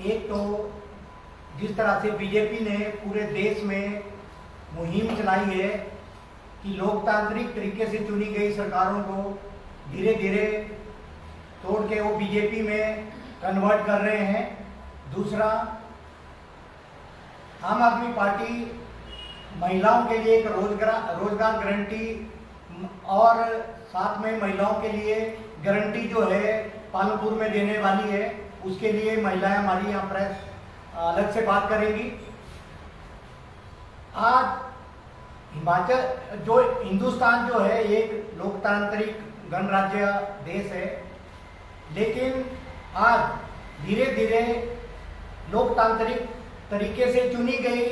एक तो जिस तरह से बीजेपी ने पूरे देश में मुहिम चलाई है कि लोकतांत्रिक तरीके से चुनी गई सरकारों को धीरे धीरे तोड़ के वो बीजेपी में कन्वर्ट कर रहे हैं। दूसरा, आम आदमी पार्टी महिलाओं के लिए एक रोजगार गारंटी और साथ में महिलाओं के लिए गारंटी जो है पालनपुर में देने वाली है, उसके लिए महिलाएं हमारी यहाँ प्रेस अलग से बात करेंगी। आज हिमाचल जो हिंदुस्तान जो है एक लोकतांत्रिक गणराज्य देश है, लेकिन आज धीरे धीरे लोकतांत्रिक तरीके से चुनी गई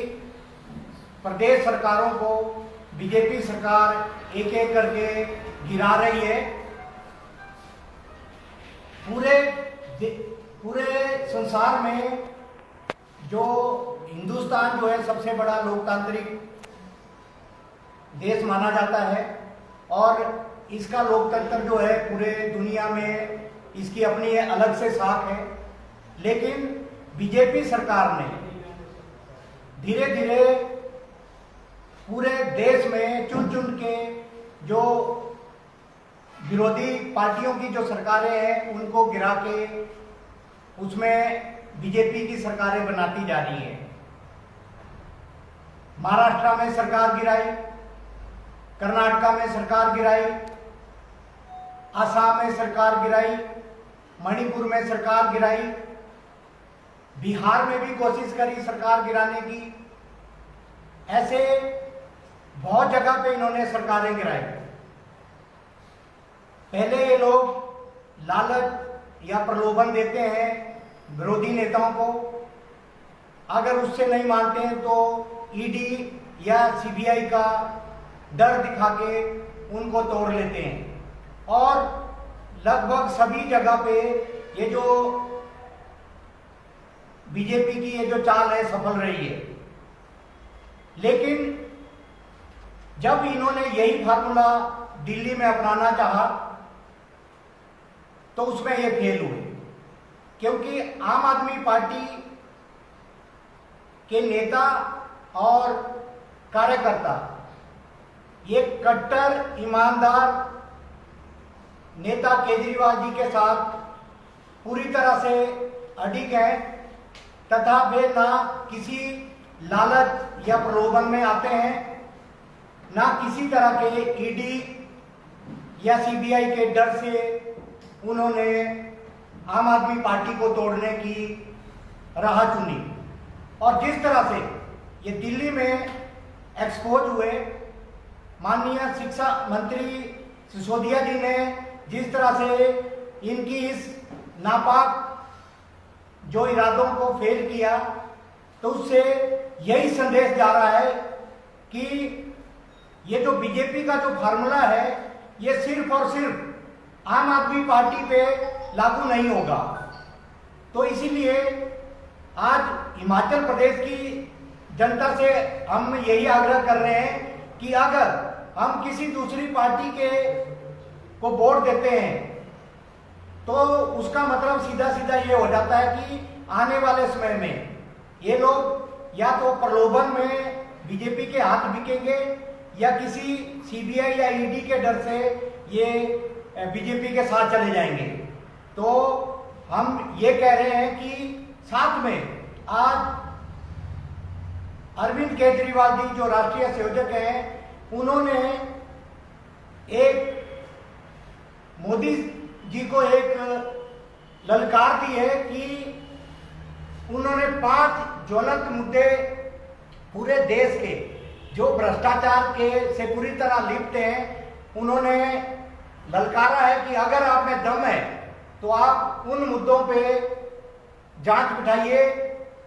प्रदेश सरकारों को बीजेपी सरकार एक एक करके गिरा रही है। पूरे संसार में जो हिंदुस्तान जो है सबसे बड़ा लोकतांत्रिक देश माना जाता है और इसका लोकतंत्र जो है पूरे दुनिया में इसकी अपनी अलग से साख है। लेकिन बीजेपी सरकार ने धीरे धीरे पूरे देश में चुन चुन के जो विरोधी पार्टियों की जो सरकारें हैं उनको गिरा के उसमें बीजेपी की सरकारें बनाती जा रही है। महाराष्ट्र में सरकार गिराई, कर्नाटका में सरकार गिराई, असम में सरकार गिराई, मणिपुर में सरकार गिराई, बिहार में भी कोशिश करी सरकार गिराने की। ऐसे बहुत जगह पे इन्होंने सरकारें गिराई। पहले ये लोग लालच या प्रलोभन देते हैं विरोधी नेताओं को, अगर उससे नहीं मानते हैं तो ईडी या सीबीआई का डर दिखा के उनको तोड़ लेते हैं। और लगभग सभी जगह पे ये जो बीजेपी की ये जो चाल है सफल रही है। लेकिन जब इन्होंने यही फार्मूला दिल्ली में अपनाना चाहा तो उसमें ये फेल हुए, क्योंकि आम आदमी पार्टी के नेता और कार्यकर्ता ये कट्टर ईमानदार नेता केजरीवाल जी के साथ पूरी तरह से अडिग है तथा वे ना किसी लालच या प्रलोभन में आते हैं, ना किसी तरह के ईडी या सीबीआई के डर से उन्होंने आम आदमी पार्टी को तोड़ने की राह चुनी। और जिस तरह से ये दिल्ली में एक्सपोज हुए, माननीय शिक्षा मंत्री सिसोदिया जी ने जिस तरह से इनकी इस नापाक जो इरादों को फेल किया, तो उससे यही संदेश जा रहा है कि ये जो बीजेपी का जो फार्मूला है ये सिर्फ और सिर्फ आम आदमी पार्टी पे लागू नहीं होगा। तो इसीलिए आज हिमाचल प्रदेश की जनता से हम यही आग्रह कर रहे हैं कि अगर हम किसी दूसरी पार्टी के को वोट देते हैं तो उसका मतलब सीधा सीधा ये हो जाता है कि आने वाले समय में ये लोग या तो प्रलोभन में बीजेपी के हाथ बिकेंगे या किसी सीबीआई या ईडी के डर से ये बीजेपी के साथ चले जाएंगे। तो हम ये कह रहे हैं कि साथ में आज अरविंद केजरीवाल जी जो राष्ट्रीय संयोजक हैं, उन्होंने एक मोदी जी को एक ललकार दी है कि उन्होंने 5 ज्वलंत मुद्दे पूरे देश के जो भ्रष्टाचार के से पूरी तरह लिप्त हैं, उन्होंने ललकारा है कि अगर आप में दम है तो आप उन मुद्दों पे जांच बिठाइए,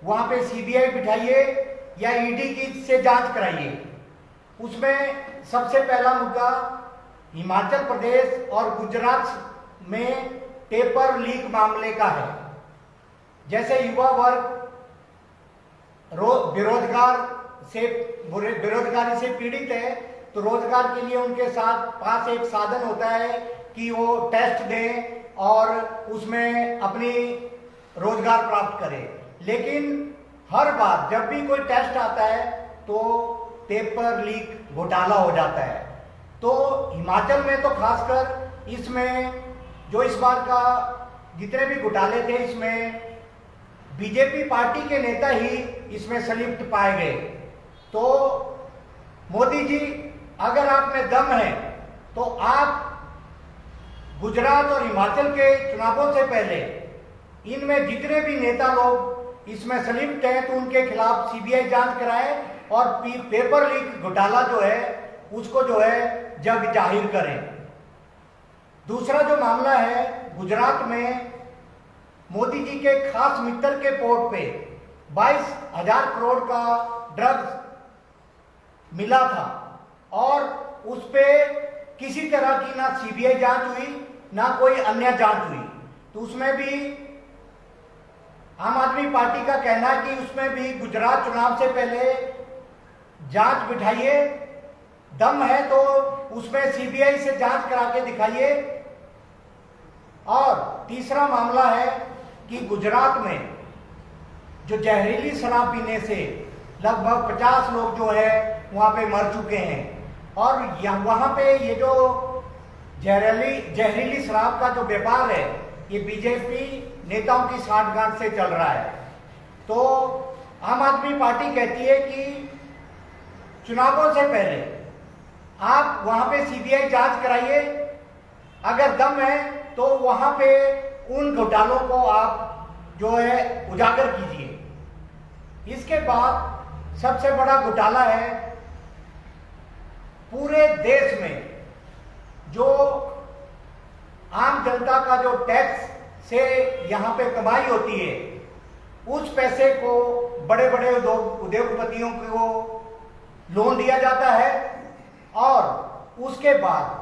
वहां पे सीबीआई बिठाइए या ईडी की से जांच कराइए। उसमें सबसे पहला मुद्दा हिमाचल प्रदेश और गुजरात में पेपर लीक मामले का है। जैसे युवा वर्ग बेरोजगारी से पीड़ित है, तो रोजगार के लिए उनके साथ पास एक साधन होता है कि वो टेस्ट दें और उसमें अपनी रोजगार प्राप्त करें। लेकिन हर बार जब भी कोई टेस्ट आता है तो पेपर लीक घोटाला हो जाता है। तो हिमाचल में तो खासकर इसमें जो इस बार का जितने भी घोटाले थे, इसमें बीजेपी पार्टी के नेता ही इसमें संलिप्त पाए गए। तो मोदी जी, अगर आप में दम है तो आप गुजरात और हिमाचल के चुनावों से पहले इनमें जितने भी नेता लोग इसमें संलिप्त हैं तो उनके खिलाफ सीबीआई जांच कराएं और पेपर लीक घोटाला जो है उसको जो है जग जाहिर करें। दूसरा जो मामला है, गुजरात में मोदी जी के खास मित्र के पोर्ट पे 22,000 करोड़ का ड्रग्स मिला था और उस पे किसी तरह की ना सीबीआई जांच हुई ना कोई अन्य जांच हुई। तो उसमें भी आम आदमी पार्टी का कहना है कि उसमें भी गुजरात चुनाव से पहले जांच बिठाइए, दम है तो उसमें सीबीआई से जांच करा के दिखाइए। और तीसरा मामला है कि गुजरात में जो जहरीली शराब पीने से लगभग 50 लोग जो है वहां पे मर चुके हैं और वहां पे ये जो जहरीली शराब का जो व्यापार है ये बीजेपी नेताओं की साठगांठ से चल रहा है। तो आम आदमी पार्टी कहती है कि चुनावों से पहले आप वहां पे सीबीआई जांच कराइए, अगर दम है तो वहां पे उन घोटालों को आप जो है उजागर कीजिए। इसके बाद सबसे बड़ा घोटाला है पूरे देश में जो आम जनता का जो टैक्स से यहां पे कमाई होती है, उस पैसे को बड़े बड़े उद्योगपतियों को लोन दिया जाता है और उसके बाद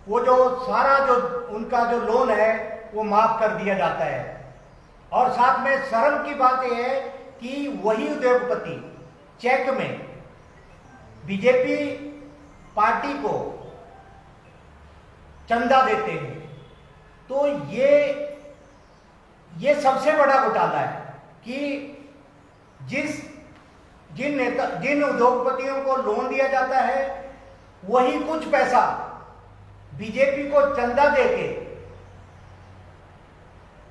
वो जो सारा जो उनका जो लोन है वो माफ कर दिया जाता है। और साथ में शर्म की बात यह है कि वही उद्योगपति चेक में बीजेपी पार्टी को चंदा देते हैं। तो ये सबसे बड़ा घोटाला है कि जिन उद्योगपतियों को लोन दिया जाता है वही कुछ पैसा बीजेपी को चंदा देके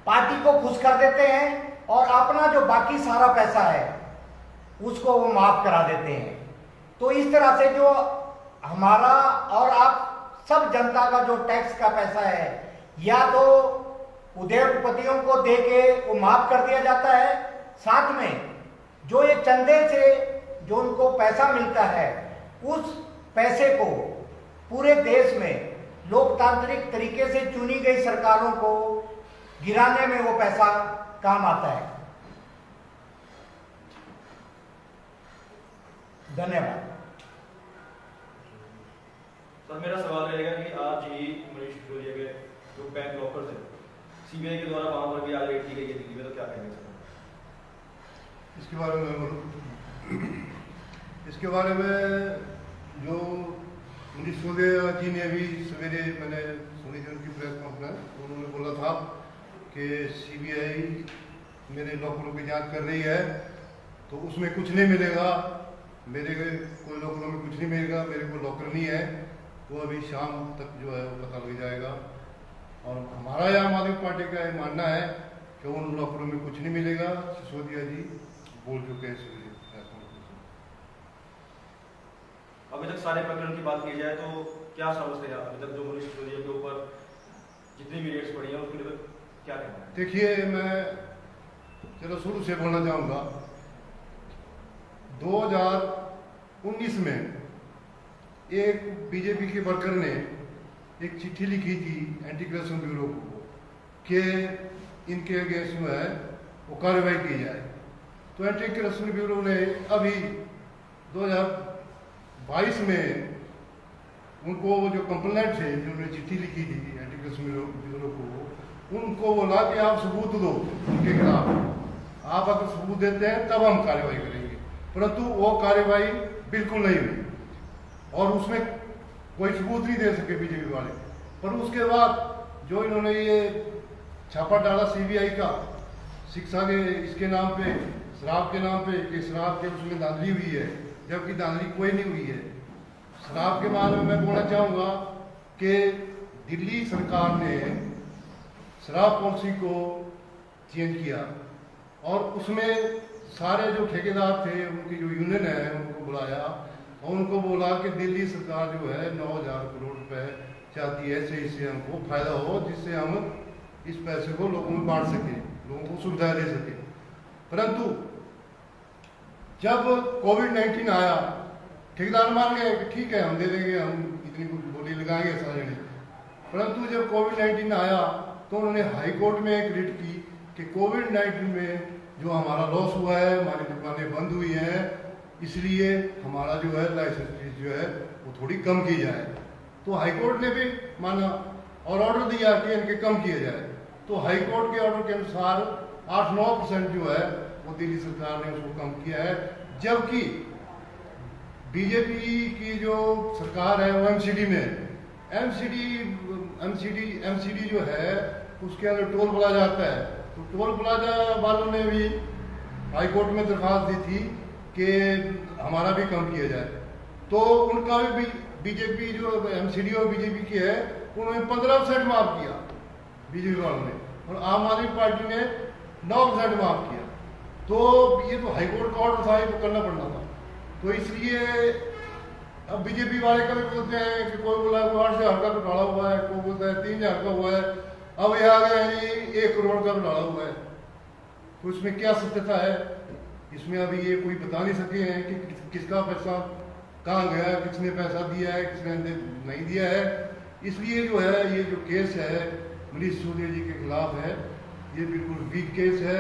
पार्टी को खुश कर देते हैं और अपना जो बाकी सारा पैसा है उसको वो माफ करा देते हैं। तो इस तरह से जो हमारा और आप सब जनता का जो टैक्स का पैसा है या तो उद्योगपतियों को देके वो माफ कर दिया जाता है, साथ में जो ये चंदे से जो उनको पैसा मिलता है उस पैसे को पूरे देश में लोकतांत्रिक तरीके से चुनी गई सरकारों को गिराने में वो पैसा काम आता है। धन्यवाद। सर, मेरा सवाल रहेगा कि आज ही मनीष सिसोदिया के जो बैंक लॉकर थे सीबीआई के द्वारा वहां पर भी आज रेड की गई है दिल्ली में, तो क्या कहेंगे सर इसके बारे में? इसके बारे में जो मनीष सिसोदिया जी ने अभी सवेरे मैंने सुनी थी उनकी प्रेस कॉन्फ्रेंस, उन्होंने बोला था कि सीबीआई मेरे लॉकरों की जांच कर रही है तो उसमें कुछ नहीं मिलेगा, मेरे कोई लॉकरों में कुछ नहीं मिलेगा, मेरे को लॉकर नहीं है, वो अभी शाम तक जो है वो पता लग जाएगा। और हमारा आम आदमी पार्टी का ये मानना है कि उन लॉकरों में कुछ नहीं मिलेगा। सिसोदिया जी बोल चुके हैं। अभी तक सारे प्रकरण की बात की जाए तो क्या समझते हैं अभी तक जो मनीष सिसोदिया के ऊपर जितनी भी रेड्स पड़ी हैं उसके लिए क्या कहना है? देखिए, मैं चलो शुरू से बोलना चाहूँगा। 2019 में एक बीजेपी के वर्कर ने एक चिट्ठी लिखी थी एंटी करप्शन ब्यूरो को कि इनके अगेंस्ट में है वो कार्रवाई की जाए। तो एंटी करप्शन ब्यूरो ने अभी 2022 में उनको जो कंप्लेंट थे जिन्होंने चिट्ठी लिखी थी एंटी करप्शन ब्यूरो को, उनको बोला कि आप सबूत दो उनके खिलाफ, आप अगर सबूत देते हैं तब हम कार्रवाई करेंगे। परंतु वो कार्रवाई बिल्कुल नहीं हुई और उसमें कोई सबूत नहीं दे सके बीजेपी वाले। पर उसके बाद जो इन्होंने ये छापा डाला सीबीआई का, शिक्षा के इसके नाम पे, शराब के नाम पे कि शराब के उसमें धांधली हुई है, जबकि धांधली कोई नहीं हुई है। शराब के बारे में मैं बोलना चाहूँगा कि दिल्ली सरकार ने शराब पॉलिसी को चेंज किया और उसमें सारे जो ठेकेदार थे, उनकी जो यूनियन है, उनको बुलाया और उनको बोला कि दिल्ली सरकार जो है 9,000 करोड़ रुपए चाहती है, सही से हमको फायदा हो, जिससे हम इस पैसे को लोगों में बांट सके, लोगों को सुविधा दे सके। परंतु जब कोविड-19 आया, ठेकेदार मान गए कि ठीक है हम दे देंगे, हम इतनी बोली लगाएंगे सारे ने। परंतु जब कोविड-19 आया तो उन्होंने हाई कोर्ट में एक रिट की कि कोविड-19 में जो हमारा लॉस हुआ है, हमारी दुकानें बंद हुई हैं, इसलिए हमारा जो है लाइसेंस फीस जो है वो थोड़ी कम की जाए। तो हाई कोर्ट ने भी माना और ऑर्डर दिया कि इनके कम किया जाए। तो हाई कोर्ट के ऑर्डर के अनुसार 8-9% जो है वो दिल्ली सरकार ने उसको कम किया है, जबकि बीजेपी की जो सरकार है वो एमसीडी में, एमसीडी जो है उसके अंदर टोल प्लाजा आता है। तो टोल प्लाजा वालों ने भी हाई कोर्ट में दरखास्त दी थी कि हमारा भी कम किया जाए। तो उनका भी बीजेपी जो एमसीडी और बीजेपी की है उन्होंने 15% माफ किया बीजेपी वालों ने, और आम आदमी पार्टी ने 9% माफ किया। तो ये तो हाईकोर्ट का ऑर्डर था, ये तो करना पड़ना था। तो इसलिए अब बीजेपी वाले कभी बोलते हैं कि कोई बोला 8,000 का घोटाला हुआ है, कोई बोलता है 3,000 का हुआ है, अब ये आ गया है 1 करोड़ का घोटाला हुआ है। तो इसमें क्या सत्यता है, इसमें अभी ये कोई बता नहीं सके हैं कि किसका पैसा कहाँ गया, किसने पैसा दिया है, किसने नहीं दिया है। इसलिए जो है ये जो केस है मनीष सिसोदिया जी के खिलाफ है, ये बिल्कुल वीक केस है।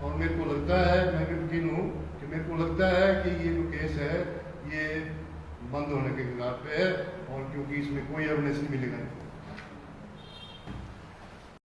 और मेरे को लगता है, मैं भी वकील हूँ, कि मेरे को लगता है कि ये जो केस है ये बंद होने के खिलाफ है, और क्योंकि इसमें कोई एविडेंस नहीं मिलेगा।